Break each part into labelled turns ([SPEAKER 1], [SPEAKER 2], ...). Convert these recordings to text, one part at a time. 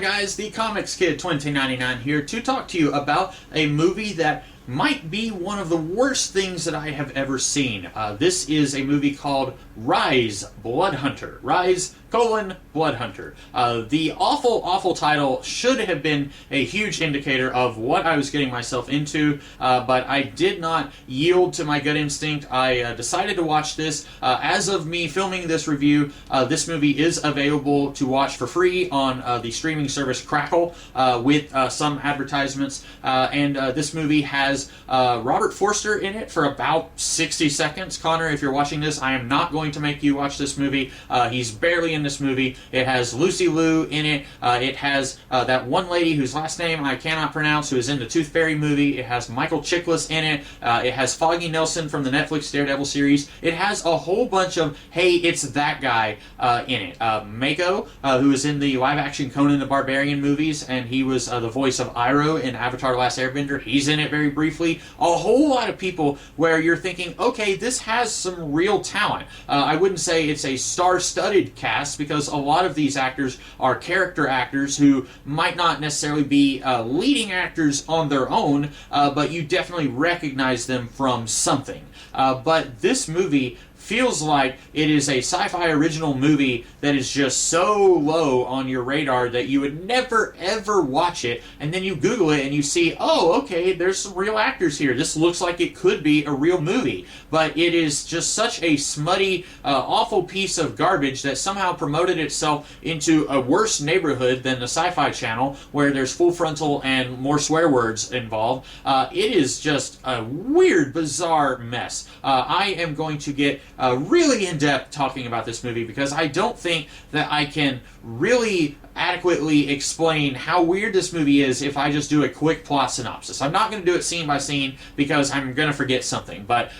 [SPEAKER 1] on, guys? The Comics Kid 2099 here to talk to you about a movie that might be one of the worst things that I have ever seen. This is a movie called Rise, Blood Hunter. Rise, Blood Hunter. The awful title should have been a huge indicator of what I was getting myself into, but I did not yield to my gut instinct. I decided to watch this. As of me filming this review, this movie is available to watch for free on the streaming service Crackle with some advertisements, and this movie has Robert Forster in it for about 60 seconds. Connor, if you're watching this, I am not going to make you watch this movie. He's barely in this movie. It has Lucy Liu in it. It has that one lady whose last name I cannot pronounce, who is in the Tooth Fairy movie. It has Michael Chiklis in it. It has Foggy Nelson from the Netflix Daredevil series. It has a whole bunch of, hey, it's that guy in it. Mako, who is in the live-action Conan the Barbarian movies, and he was the voice of Iroh in Avatar: The Last Airbender. He's in it very briefly. A whole lot of people where you're thinking, okay, this has some real talent. I wouldn't say it's a star-studded cast, because a lot of these actors are character actors who might not necessarily be leading actors on their own, but you definitely recognize them from something. But this movie feels like it is a sci-fi original movie that is just so low on your radar that you would never ever watch it, and then you Google it and you see, oh, okay, there's some real actors here. This looks like it could be a real movie. But it is just such a smutty, awful piece of garbage that somehow promoted itself into a worse neighborhood than the Sci-Fi Channel, where there's full frontal and more swear words involved. It is just a weird, bizarre mess. I am going to get really in-depth talking about this movie, because I don't think that I can really adequately explain how weird this movie is if I just do a quick plot synopsis. I'm not going to do it scene by scene because I'm going to forget something, but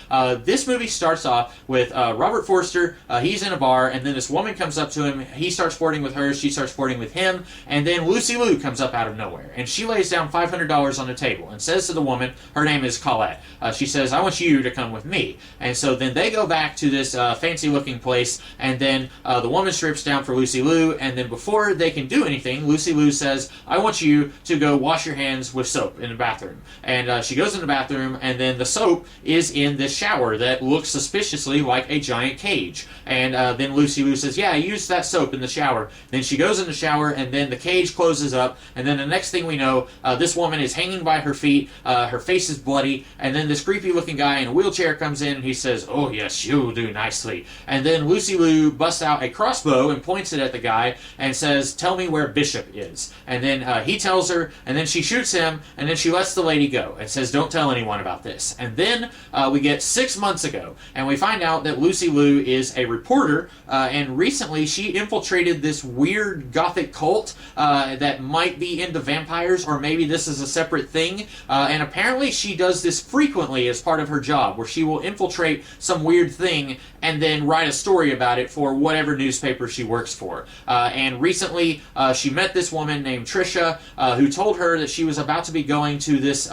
[SPEAKER 1] this movie starts off with Robert Forster. He's in a bar, and then this woman comes up to him. He starts flirting with her, she starts flirting with him, and then Lucy Liu comes up out of nowhere, and she lays down $500 on the table and says to the woman, her name is Colette, she says, I want you to come with me. And so then they go back to this fancy looking place, and then the woman strips down for Lucy Liu, and then before they can do anything, Lucy Liu says, I want you to go wash your hands with soap in the bathroom. And she goes in the bathroom, and then the soap is in this shower that looks suspiciously like a giant cage. And then Lucy Liu says, yeah, use that soap in the shower. Then she goes in the shower, and then the cage closes up, and then the next thing we know, this woman is hanging by her feet, her face is bloody, and then this creepy looking guy in a wheelchair comes in, and he says, oh yes, you'll do nicely. And then Lucy Liu busts out a crossbow and points it at the guy and says, tell me where Bishop is. And then he tells her, and then she shoots him, and then she lets the lady go and says, don't tell anyone about this. And then we get 6 months ago, and we find out that Lucy Liu is a reporter, and recently she infiltrated this weird gothic cult that might be into vampires, or maybe this is a separate thing, and apparently she does this frequently as part of her job, where she will infiltrate some weird thing and then write a story about it for whatever newspaper she works for. And recently, she met this woman named Trisha, who told her that she was about to be going to this,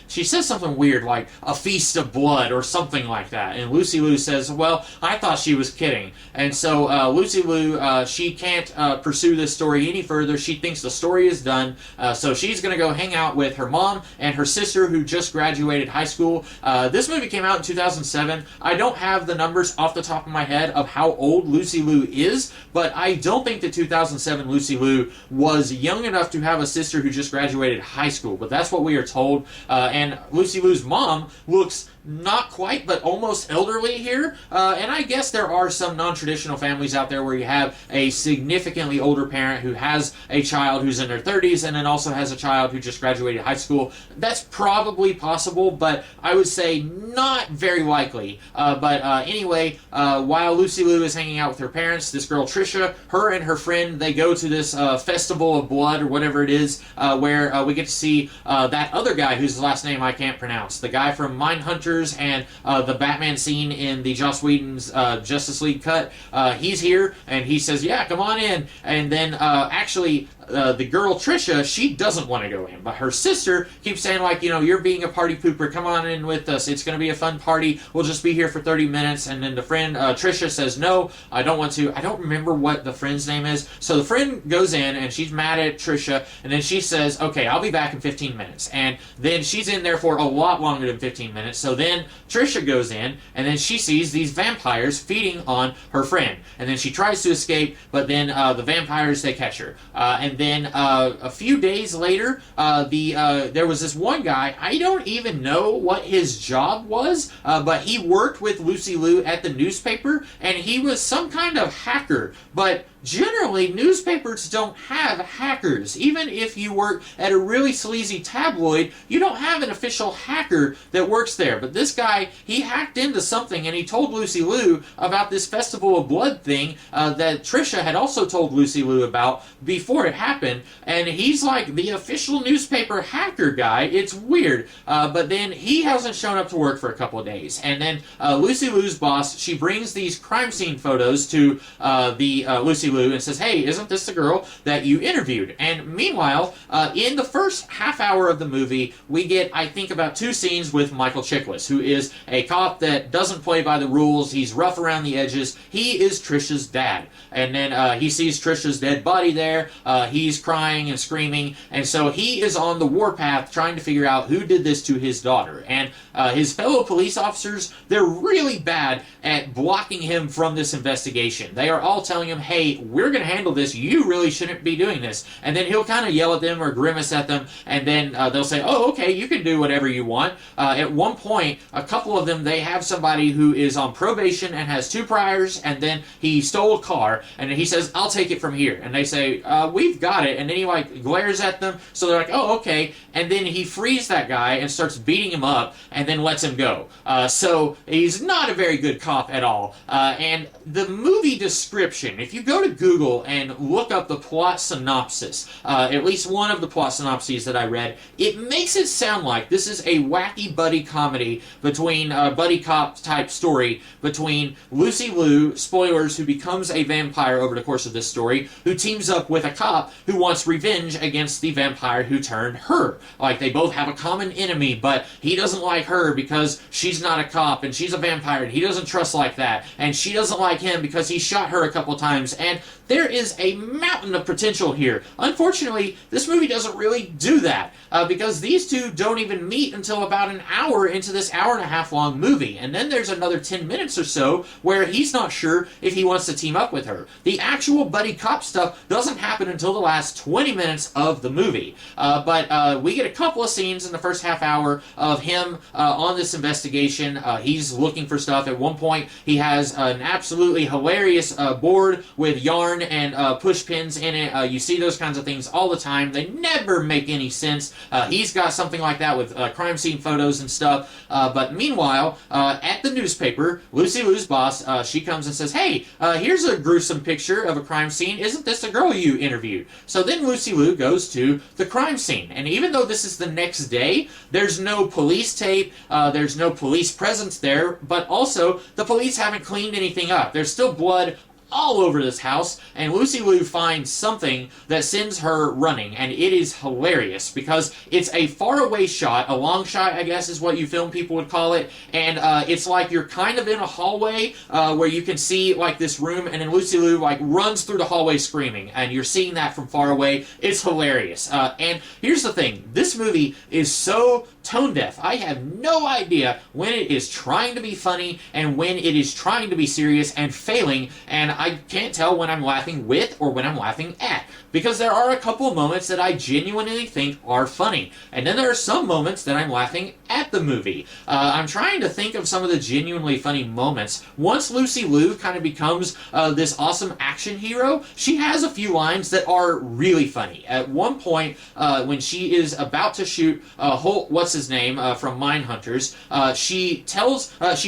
[SPEAKER 1] she says something weird like a feast of blood or something like that. And Lucy Liu says, well, I thought she was kidding. And so Lucy Liu, she can't pursue this story any further. She thinks the story is done. So she's going to go hang out with her mom and her sister, who just graduated high school. This movie came out in 2007. I don't have the numbers off the top of my head of how old Lucy Liu is, but I don't think that 2007 Lucy Liu was young enough to have a sister who just graduated high school, but that's what we are told. And Lucy Liu's mom looks not quite, but almost elderly here. And I guess there are some non-traditional families out there where you have a significantly older parent who has a child who's in their 30s and then also has a child who just graduated high school. That's probably possible, but I would say not very likely. But anyway, while Lucy Liu is hanging out with her parents, this girl Trisha, her and her friend, they go to this festival of blood or whatever it is, where we get to see that other guy whose last name I can't pronounce, the guy from Mindhunter and the Batman scene in the Joss Whedon's Justice League cut. He's here, and he says, yeah, come on in. And then actually the girl Trisha, she doesn't want to go in, but her sister keeps saying like, you're being a party pooper, come on in with us, it's going to be a fun party, we'll just be here for 30 minutes. And then the friend Trisha says, no, I don't want to. I don't remember what the friend's name is. So the friend goes in and she's mad at Trisha, and then she says, okay, I'll be back in 15 minutes. And then she's in there for a lot longer than 15 minutes. So then Trisha goes in, and then she sees these vampires feeding on her friend, and then she tries to escape, but then the vampires, they catch her. And then a few days later, there was this one guy, I don't even know what his job was, but he worked with Lucy Liu at the newspaper, and he was some kind of hacker. But generally, newspapers don't have hackers. Even if you work at a really sleazy tabloid, you don't have an official hacker that works there. But this guy, he hacked into something, and he told Lucy Liu about this Festival of Blood thing that Trisha had also told Lucy Liu about before it happened. And he's like the official newspaper hacker guy. It's weird. But then he hasn't shown up to work for a couple of days. And then Lucy Liu's boss, she brings these crime scene photos to Lucy Liu and says, hey, isn't this the girl that you interviewed? And meanwhile, in the first half hour of the movie, we get, I think, about 2 scenes with Michael Chiklis, who is a cop that doesn't play by the rules. He's rough around the edges. He is Trisha's dad. And then he sees Trisha's dead body there. He's crying and screaming. And so he is on the warpath trying to figure out who did this to his daughter. And his fellow police officers, they're really bad at blocking him from this investigation. They are all telling him, hey, we're going to handle this. You really shouldn't be doing this. And then he'll kind of yell at them or grimace at them, and then they'll say, oh, okay, you can do whatever you want. At one point, a couple of them, they have somebody who is on probation and has 2 priors, and then he stole a car, and he says, I'll take it from here. And they say, we've got it. And then he like glares at them, so they're like, oh, okay. And then he frees that guy and starts beating him up, and then lets him go. So he's not a very good cop at all. And the movie description, if you go to Google and look up the plot synopsis, at least one of the plot synopses that I read, it makes it sound like this is a wacky buddy comedy between a buddy cop type story between Lucy Liu, spoilers, who becomes a vampire over the course of this story, who teams up with a cop who wants revenge against the vampire who turned her. Like, they both have a common enemy, but he doesn't like her because she's not a cop and she's a vampire and he doesn't trust like that, and she doesn't like him because he shot her a couple times, and there is a mountain of potential here. Unfortunately, this movie doesn't really do that, because these two don't even meet until about an hour into this hour-and-a-half long movie, and then there's another 10 minutes or so where he's not sure if he wants to team up with her. The actual buddy cop stuff doesn't happen until the last 20 minutes of the movie, but we get a couple of scenes in the first half hour of him on this investigation. He's looking for stuff. At one point, he has an absolutely hilarious board with yarn and push pins in it. You see those kinds of things all the time. They never make any sense. He's got something like that with crime scene photos and stuff. But meanwhile, at the newspaper, Lucy Liu's boss, she comes and says, hey, here's a gruesome picture of a crime scene. Isn't this the girl you interviewed? So then Lucy Liu goes to the crime scene. And even though this is the next day, there's no police tape, there's no police presence there, but also the police haven't cleaned anything up. There's still blood all over this house, and Lucy Liu finds something that sends her running, and it is hilarious because it's a faraway shot, a long shot, I guess is what you film people would call it, and it's like you're kind of in a hallway where you can see like this room, and then Lucy Liu like runs through the hallway screaming, and you're seeing that from far away. It's hilarious. And here's the thing, this movie is so tone deaf. I have no idea when it is trying to be funny and when it is trying to be serious and failing, and I can't tell when I'm laughing with or when I'm laughing at, because there are a couple of moments that I genuinely think are funny, and then there are some moments that I'm laughing at the movie. I'm trying to think of some of the genuinely funny moments. Once Lucy Liu kind of becomes this awesome action hero, she has a few lines that are really funny. At one point, when she is about to shoot Holt, what's his name, from Mindhunters, she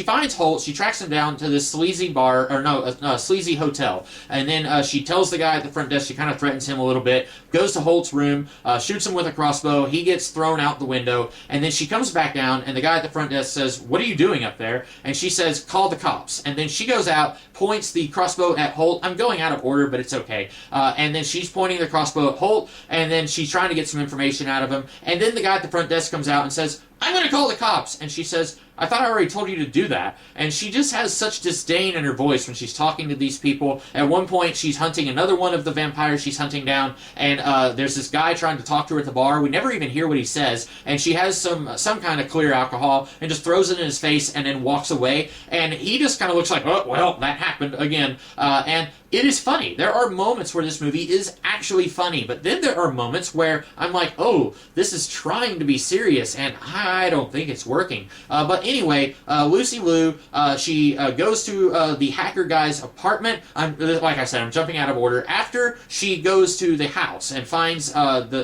[SPEAKER 1] finds Holt, she tracks him down to this sleazy bar, or no, sleazy hotel, and then she tells the guy at the front desk, she kind of threatens him a little bit, goes to Holt's room, shoots him with a crossbow, he gets thrown out the window, and then she comes back down, down, and the guy at the front desk says, "What are you doing up there?" And she says, "Call the cops." And then she goes out, points the crossbow at Holt. I'm going out of order, but it's okay. And then she's pointing the crossbow at Holt, and then she's trying to get some information out of him. And then the guy at the front desk comes out and says, "I'm going to call the cops." And she says, "I thought I already told you to do that." And she just has such disdain in her voice when she's talking to these people. At one point, she's hunting another one of the vampires she's hunting down, and there's this guy trying to talk to her at the bar. We never even hear what he says, and she has some kind of clear alcohol and just throws it in his face and then walks away. And he just kind of looks like, "Oh, well, that happened again." And it is funny. There are moments where this movie is actually funny, but then there are moments where I'm like, oh, this is trying to be serious, and I don't think it's working. But anyway, Lucy Liu, she goes to the hacker guy's apartment. Like I said, I'm jumping out of order. After she goes to the house and finds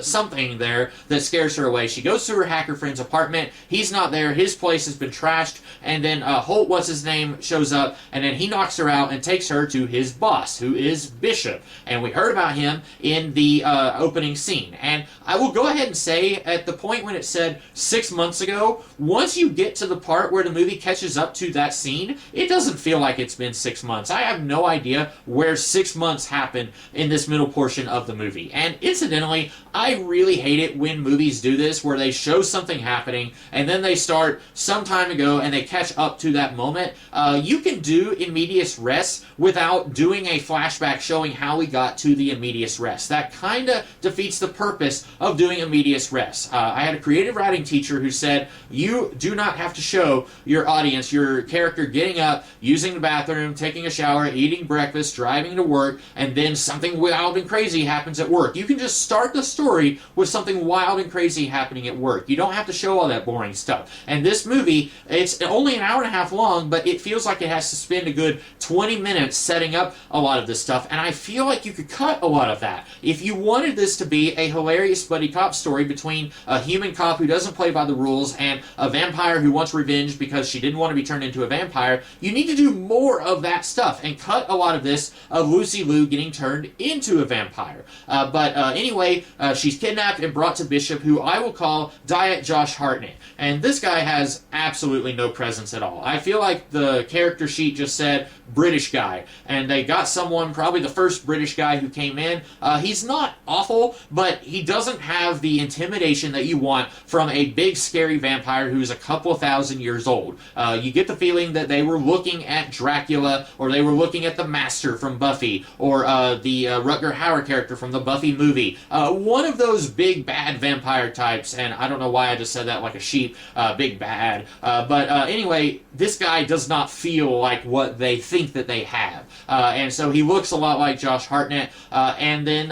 [SPEAKER 1] something there that scares her away, she goes to her hacker friend's apartment. He's not there. His place has been trashed. And then Holt, what's his name, shows up, and then he knocks her out and takes her to his boss, who is Bishop. And we heard about him in the opening scene. And I will go ahead and say, at the point when it said 6 months ago, once you get to the part where the movie catches up to that scene, it doesn't feel like it's been 6 months. I have no idea where 6 months happened in this middle portion of the movie. And incidentally, I really hate it when movies do this, where they show something happening, and then they start some time ago, and they catch up to that moment. You can do in medias res without doing a flashback showing how we got to the in medias res. That kind of defeats the purpose of doing a medias res. I had a creative writing teacher who said, you do not have to show your audience your character getting up, using the bathroom, taking a shower, eating breakfast, driving to work, and then something wild and crazy happens at work. You can just start the story with something wild and crazy happening at work. You don't have to show all that boring stuff. And this movie, it's only an hour and a half long, but it feels like it has to spend a good 20 minutes setting up a lot of this stuff, and I feel like you could cut a lot of that. If you wanted this to be a hilarious buddy cop story between a human cop who doesn't play by the rules and a vampire who wants revenge because she didn't want to be turned into a vampire, you need to do more of that stuff and cut a lot of this of Lucy Liu getting turned into a vampire. But anyway, she's kidnapped and brought to Bishop, who I will call Diet Josh Hartnett. And this guy has absolutely no presence at all. I feel like the character sheet just said British guy, and they got someone, probably the first British guy who came in. He's not awful, but he doesn't have the intimidation that you want from a big scary vampire who's a couple of thousand years old. You get the feeling that they were looking at Dracula, or they were looking at the Master from Buffy, or the Rutger Hauer character from the Buffy movie. One of those big bad vampire types, and I don't know why I just said that like a sheep, big bad. But anyway, this guy does not feel like what they think that they have. And so he looks a lot like Josh Hartnett. And then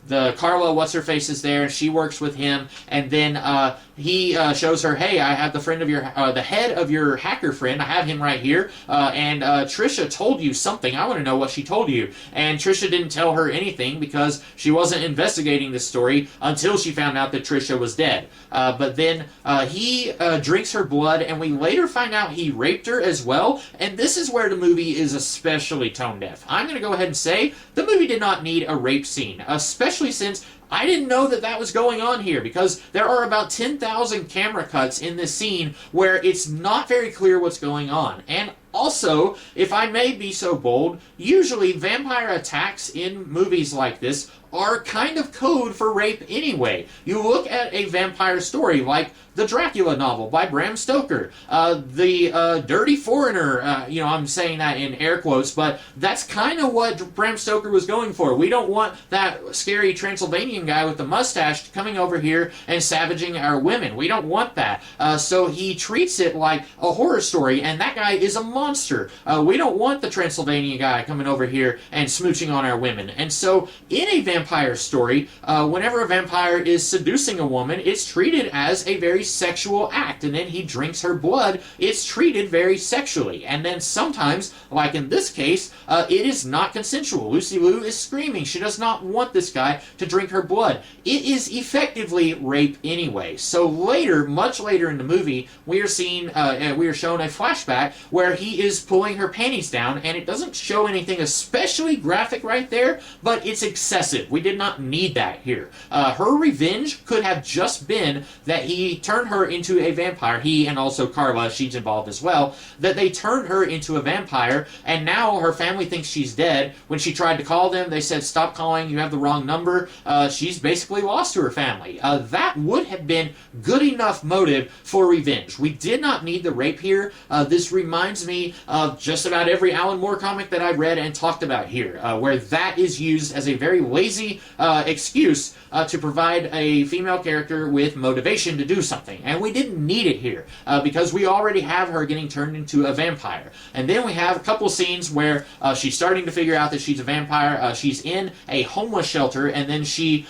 [SPEAKER 1] the Carla, what's-her-face, is there. She works with him. And then he shows her, hey, I have the head of your hacker friend. I have him right here. And Trisha told you something. I want to know what she told you. And Trisha didn't tell her anything because she wasn't investigating this story until she found out that Trisha was dead. But then he drinks her blood, and we later find out he raped her as well. And this is where the movie is especially tone deaf. I'm going to go ahead and say the movie did not need a rape scene, especially since I didn't know that that was going on here, because there are about 10,000 camera cuts in this scene where it's not very clear what's going on. And also, if I may be so bold, usually vampire attacks in movies like this are kind of code for rape anyway. You look at a vampire story like the Dracula novel by Bram Stoker, the Dirty Foreigner, I'm saying that in air quotes, but that's kind of what Bram Stoker was going for. We don't want that scary Transylvanian guy with the mustache coming over here and savaging our women. We don't want that. So he treats it like a horror story, and that guy is a monster. We don't want the Transylvanian guy coming over here and smooching on our women. And so in a vampire story, whenever a vampire is seducing a woman, it's treated as a very sexual act, and then he drinks her blood. It's treated very sexually, and then sometimes, like in this case, it is not consensual. Lucy Liu is screaming. She does not want this guy to drink her blood. It is effectively rape anyway. So later, much later in the movie, we are shown a flashback where he he is pulling her panties down, and it doesn't show anything especially graphic right there, but it's excessive. We did not need that here. Her revenge could have just been that he turned her into a vampire. He and also Carla, she's involved as well, that they turned her into a vampire, and now her family thinks she's dead. When she tried to call them, they said, "Stop calling, you have the wrong number." She's basically lost to her family. That would have been good enough motive for revenge. We did not need the rape here. This reminds me of just about every Alan Moore comic that I read and talked about here, where that is used as a very lazy excuse to provide a female character with motivation to do something. And we didn't need it here because we already have her getting turned into a vampire. And then we have a couple scenes where she's starting to figure out that she's a vampire. She's in a homeless shelter, and then she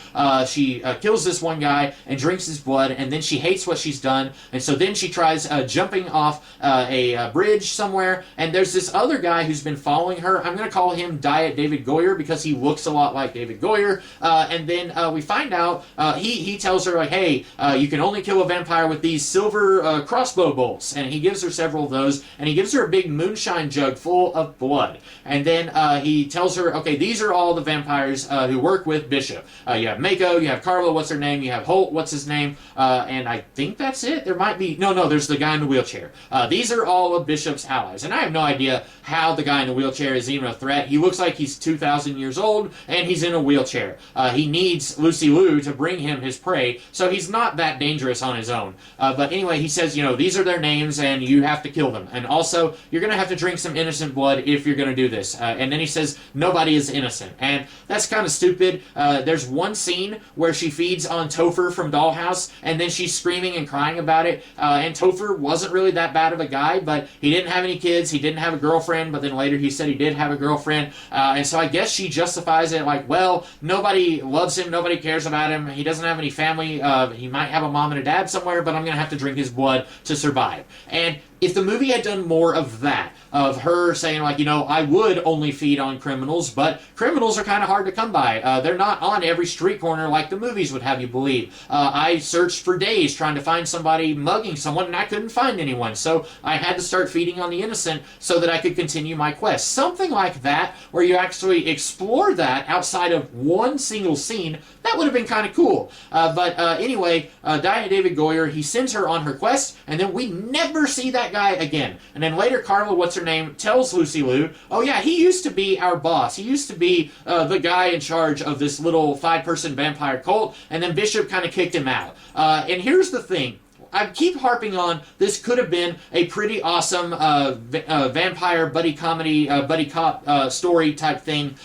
[SPEAKER 1] kills this one guy and drinks his blood, and then she hates what she's done, and so then she tries jumping off a bridge somewhere, and there's this other guy who's been following her. I'm going to call him Diet David Goyer because he looks a lot like David Goyer, and then we find out he tells her, like, hey, you can only kill a vampire with these silver crossbow bolts, and he gives her several of those, and he gives her a big moonshine jug full of blood, and then he tells her, okay, these are all the vampires who work with Bishop. You have Mako, you have Carla, what's her name, you have Holt, what's his name, and I think that's it. There might be, no, there's the guy in the wheelchair. These are all of Bishop's allies, and I have no idea how the guy in the wheelchair is even a threat. He looks like he's 2,000 years old, and he's in a wheelchair. He needs Lucy Liu to bring him his prey, so he's not that dangerous on his own. But anyway, he says, these are their names, and you have to kill them. And also, you're going to have to drink some innocent blood if you're going to do this. And then he says, nobody is innocent. And that's kind of stupid. There's one scene where she feeds on Topher from Dollhouse, and then she's screaming and crying about it. And Topher wasn't really that bad of a guy, but he didn't have any kids, he didn't have a girlfriend, but then later he said he did have a girlfriend. And so I guess she justifies it like, well, nobody loves him, nobody cares about him, he doesn't have any family, he might have a mom and a dad somewhere, but I'm going to have to drink his blood to survive. And if the movie had done more of that, of her saying, like, I would only feed on criminals, but criminals are kind of hard to come by. They're not on every street corner like the movies would have you believe. I searched for days trying to find somebody mugging someone, and I couldn't find anyone. So I had to start feeding on the innocent so that I could continue my quest. Something like that, where you actually explore that outside of one single scene, that would have been kind of cool. But anyway, Diane David Goyer, he sends her on her quest, and then we never see that guy again. And then later, Carla, what's her name, tells Lucy Liu, oh yeah, he used to be our boss. He used to be the guy in charge of this little 5-person vampire cult, and then Bishop kind of kicked him out. And here's the thing. I keep harping on this could have been a pretty awesome vampire buddy comedy, buddy cop story type thing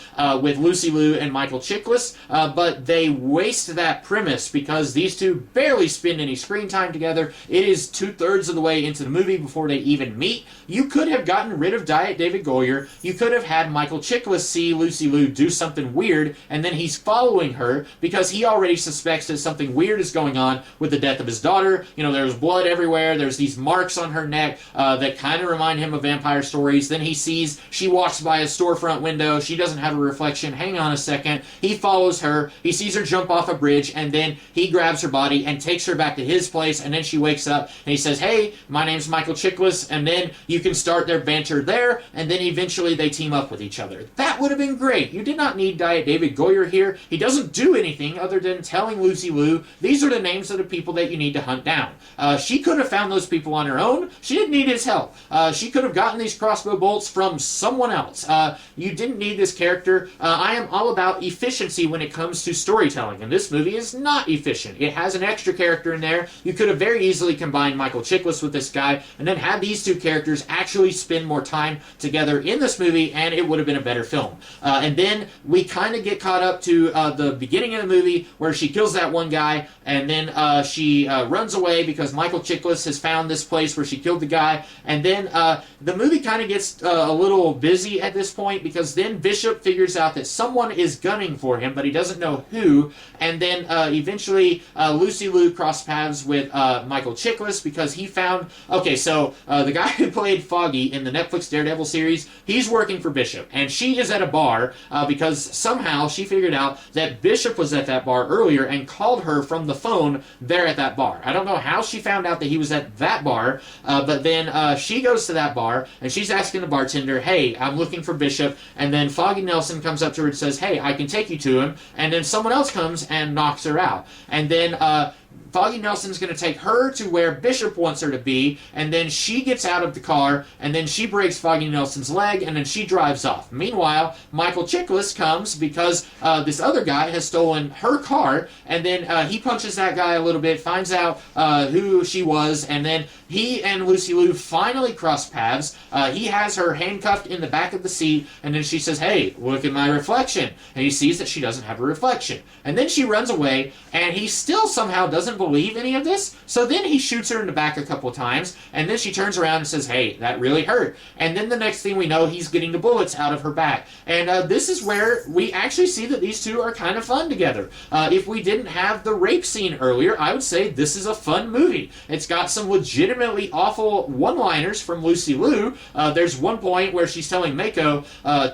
[SPEAKER 1] with Lucy Liu and Michael Chiklis, but they waste that premise because these two barely spend any screen time together. It is 2/3 of the way into the movie before they even meet. You could have gotten rid of Diet David Goyer. You could have had Michael Chiklis see Lucy Liu do something weird, and then he's following her because he already suspects that something weird is going on with the death of his daughter. There's blood everywhere. There's these marks on her neck that kind of remind him of vampire stories. Then he sees she walks by a storefront window. She doesn't have a reflection. Hang on a second. He follows her. He sees her jump off a bridge, and then he grabs her body and takes her back to his place, and then she wakes up, and he says, hey, my name's Michael Chiklis, and then you can start their banter there, and then eventually they team up with each other. That would have been great. You did not need Diet David Goyer here. He doesn't do anything other than telling Lucy Liu, these are the names of the people that you need to hunt down. She could have found those people on her own. She didn't need his help. She could have gotten these crossbow bolts from someone else. You didn't need this character. I am all about efficiency when it comes to storytelling, and this movie is not efficient. It has an extra character in there. You could have very easily combined Michael Chiklis with this guy, and then had these two characters actually spend more time together in this movie, and it would have been a better film. And then we kind of get caught up to the beginning of the movie, where she kills that one guy, and then she runs away because Michael Chiklis has found this place where she killed the guy, and then the movie kind of gets a little busy at this point, because then Bishop figures out that someone is gunning for him, but he doesn't know who, and then eventually Lucy Liu cross paths with Michael Chiklis because he found, okay, so the guy who played Foggy in the Netflix Daredevil series, he's working for Bishop, and she is at a bar because somehow she figured out that Bishop was at that bar earlier and called her from the phone there at that bar. I don't know how she found out that he was at that bar, but then she goes to that bar, and she's asking the bartender, hey, I'm looking for Bishop, and then Foggy Nelson comes up to her and says, hey, I can take you to him, and then someone else comes and knocks her out. And then Foggy Nelson's going to take her to where Bishop wants her to be, and then she gets out of the car, and then she breaks Foggy Nelson's leg, and then she drives off. Meanwhile, Michael Chiklis comes because this other guy has stolen her car, and then he punches that guy a little bit, finds out who she was, and then he and Lucy Liu finally cross paths. He has her handcuffed in the back of the seat, and then she says, hey, look at my reflection. And he sees that she doesn't have a reflection. And then she runs away, and he still somehow doesn't believe any of this, so then he shoots her in the back a couple of times, and then she turns around and says, hey, that really hurt. And then the next thing we know, he's getting the bullets out of her back. And this is where we actually see that these two are kind of fun together. If we didn't have the rape scene earlier, I would say this is a fun movie. It's got some legitimately awful one-liners from Lucy Liu. There's one point where she's telling Mako,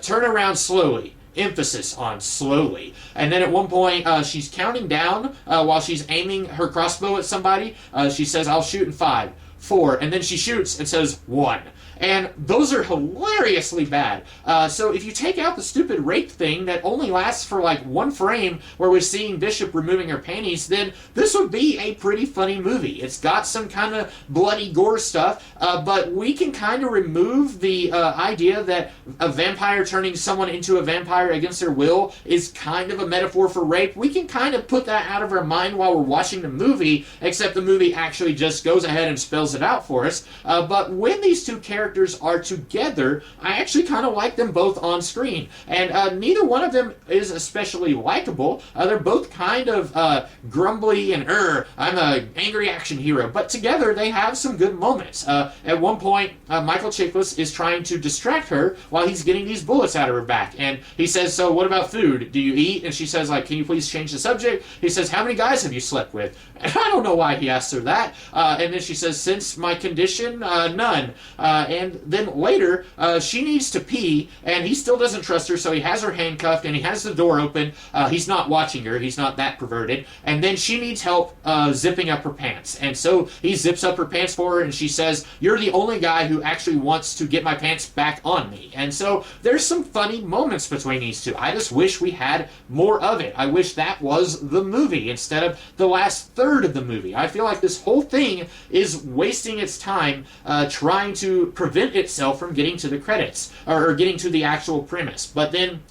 [SPEAKER 1] turn around slowly. Emphasis on slowly. And then at one point, she's counting down while she's aiming her crossbow at somebody. She says, I'll shoot in 5, 4, and then she shoots and says 1. And those are hilariously bad. So if you take out the stupid rape thing that only lasts for like one frame where we're seeing Bishop removing her panties, then this would be a pretty funny movie. It's got some kind of bloody gore stuff, but we can kind of remove the idea that a vampire turning someone into a vampire against their will is kind of a metaphor for rape. We can kind of put that out of our mind while we're watching the movie, except the movie actually just goes ahead and spells it out for us. But when these two characters are together, I actually kind of like them both on screen. And neither one of them is especially likable. They're both kind of grumbly and, I'm an angry action hero. But together, they have some good moments. At one point, Michael Chiklis is trying to distract her while he's getting these bullets out of her back. And he says, so what about food? Do you eat? And she says, like, can you please change the subject? He says, how many guys have you slept with? And I don't know why he asked her that. And then she says, since my condition, none. And then later, she needs to pee, and he still doesn't trust her, so he has her handcuffed, and he has the door open. He's not watching her. He's not that perverted. And then she needs help zipping up her pants. And so he zips up her pants for her, and she says, you're the only guy who actually wants to get my pants back on me. And so there's some funny moments between these two. I just wish we had more of it. I wish that was the movie instead of the last third of the movie. I feel like this whole thing is wasting its time trying to prevent itself from getting to the credits or getting to the actual premise. But then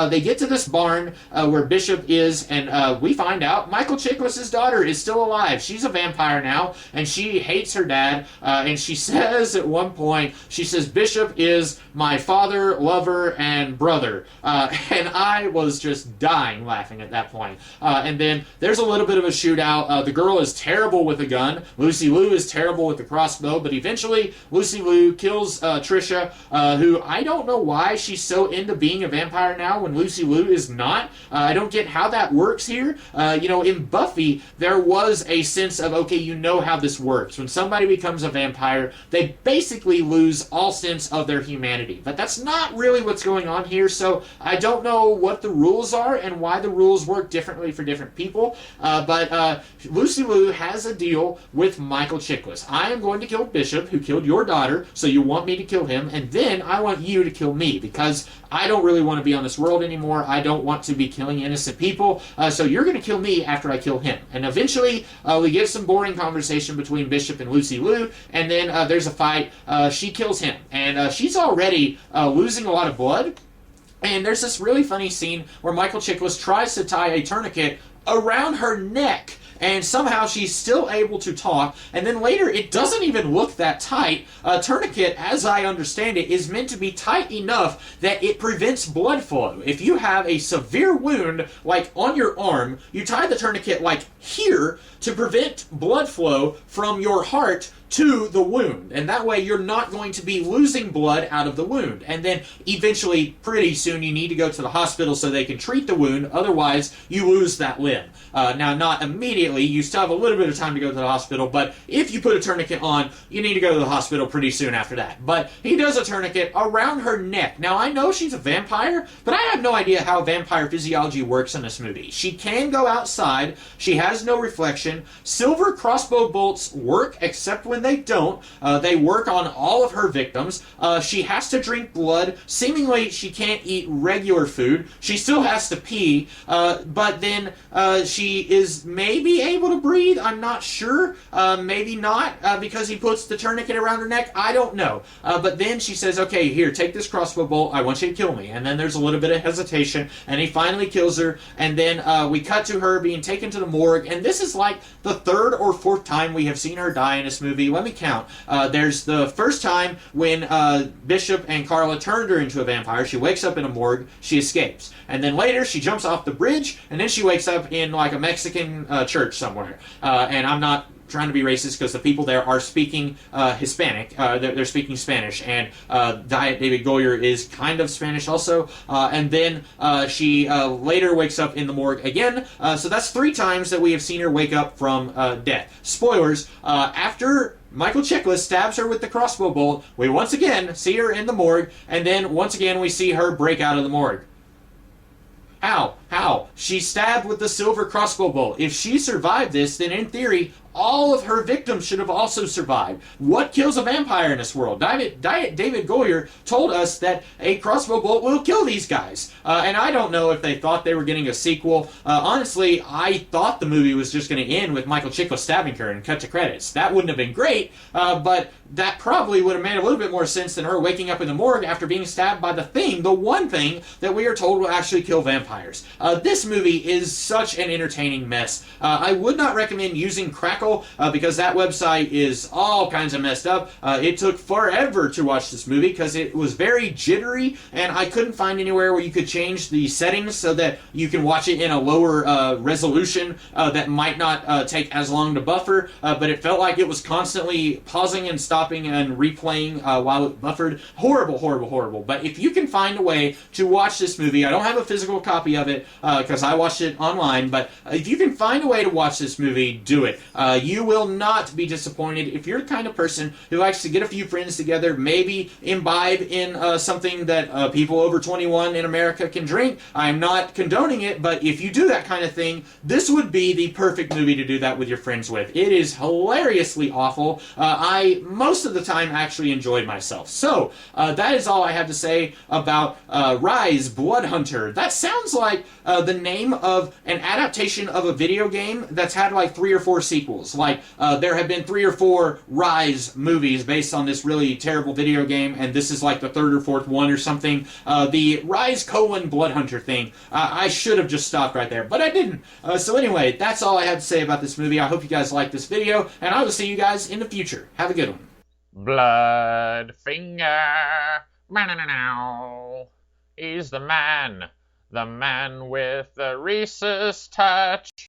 [SPEAKER 1] they get to this barn where Bishop is, and we find out Michael Chiklis' daughter is still alive. She's a vampire now, and she hates her dad, and she says at one point, she says, Bishop is my father, lover, and brother. And I was just dying laughing at that point. And then there's a little bit of a shootout. The girl is terrible with a gun. Lucy Liu is terrible with the crossbow, but eventually Lucy Liu kills Trisha, who I don't know why she's so into being a vampire now when Lucy Liu is not. I don't get how that works here. In Buffy, there was a sense of, okay, you know how this works. When somebody becomes a vampire, they basically lose all sense of their humanity. But that's not really what's going on here, so I don't know what the rules are and why the rules work differently for different people. But Lucy Liu has a deal with Michael Chiklis. I am going to kill Bishop, who killed your daughter, so you want me to kill him, and then I want you to kill me, because I don't really want to be on this world anymore. I don't want to be killing innocent people. So you're going to kill me after I kill him. And eventually, we get some boring conversation between Bishop and Lucy Liu, and then there's a fight. She kills him, and she's already losing a lot of blood. And there's this really funny scene where Michael Chiklis tries to tie a tourniquet around her neck, and somehow she's still able to talk, and then later it doesn't even look that tight. A tourniquet, as I understand it, is meant to be tight enough that it prevents blood flow. If you have a severe wound, like on your arm, you tie the tourniquet like here to prevent blood flow from your heart to the wound. And that way you're not going to be losing blood out of the wound. And then eventually, pretty soon, you need to go to the hospital so they can treat the wound. Otherwise, you lose that limb. Now, not immediately. You still have a little bit of time to go to the hospital. But if you put a tourniquet on, you need to go to the hospital pretty soon after that. But he does a tourniquet around her neck. Now, I know she's a vampire, but I have no idea how vampire physiology works in this movie. She can go outside. She has no reflection. Silver crossbow bolts work, except when they don't. They work on all of her victims. She has to drink blood. Seemingly, she can't eat regular food. She still has to pee, but then she is maybe able to breathe. I'm not sure. Maybe not, because he puts the tourniquet around her neck. I don't know. But then she says, okay, here, take this crossbow bolt. I want you to kill me. And then there's a little bit of hesitation, and he finally kills her. And then we cut to her being taken to the morgue. And this is like the third or fourth time we have seen her die in this movie. Let me count. There's the first time when Bishop and Carla turned her into a vampire. She wakes up in a morgue. She escapes. And then later, she jumps off the bridge, and then she wakes up in like a Mexican church somewhere. And I'm not trying to be racist because the people there are speaking Hispanic. They're speaking Spanish, and David Goyer is kind of Spanish also. And then she later wakes up in the morgue again. So that's 3 times that we have seen her wake up from death. Spoilers, after Michael Chiklis stabs her with the crossbow bolt, we once again see her in the morgue, and then once again we see her break out of the morgue. How? She's stabbed with the silver crossbow bolt. If she survived this, then in theory, all of her victims should have also survived. What kills a vampire in this world? David Goyer told us that a crossbow bolt will kill these guys. And I don't know if they thought they were getting a sequel. Honestly, I thought the movie was just going to end with Michael Chiklis stabbing her and cut to credits. That wouldn't have been great, but that probably would have made a little bit more sense than her waking up in the morgue after being stabbed by the one thing that we are told will actually kill vampires. This movie is such an entertaining mess. I would not recommend using Crackle because that website is all kinds of messed up. It took forever to watch this movie because it was very jittery, and I couldn't find anywhere where you could change the settings so that you can watch it in a lower resolution that might not take as long to buffer, but it felt like it was constantly pausing and stopping and replaying while it buffered. Horrible. But if you can find a way to watch this movie, I don't have a physical copy of it because I watched it online, but if you can find a way to watch this movie, do it. You will not be disappointed. If you're the kind of person who likes to get a few friends together, maybe imbibe in something that people over 21 in America can drink. I'm not condoning it, but if you do that kind of thing, this would be the perfect movie to do that with your friends with. It is hilariously awful. I, most of the time, actually enjoyed myself. So, that is all I have to say about Rise, Blood Hunter. That sounds like the name of an adaptation of a video game that's had like 3 or 4 sequels. Like, there have been 3 or 4 Rise movies based on this really terrible video game, and this is like the 3rd or 4th one or something. The Rise Blood Hunter thing, I should have just stopped right there, but I didn't. So anyway, that's all I have to say about this movie. I hope you guys like this video, and I will see you guys in the future. Have a good one.
[SPEAKER 2] Bloodfinger, he's the man with the rhesus touch.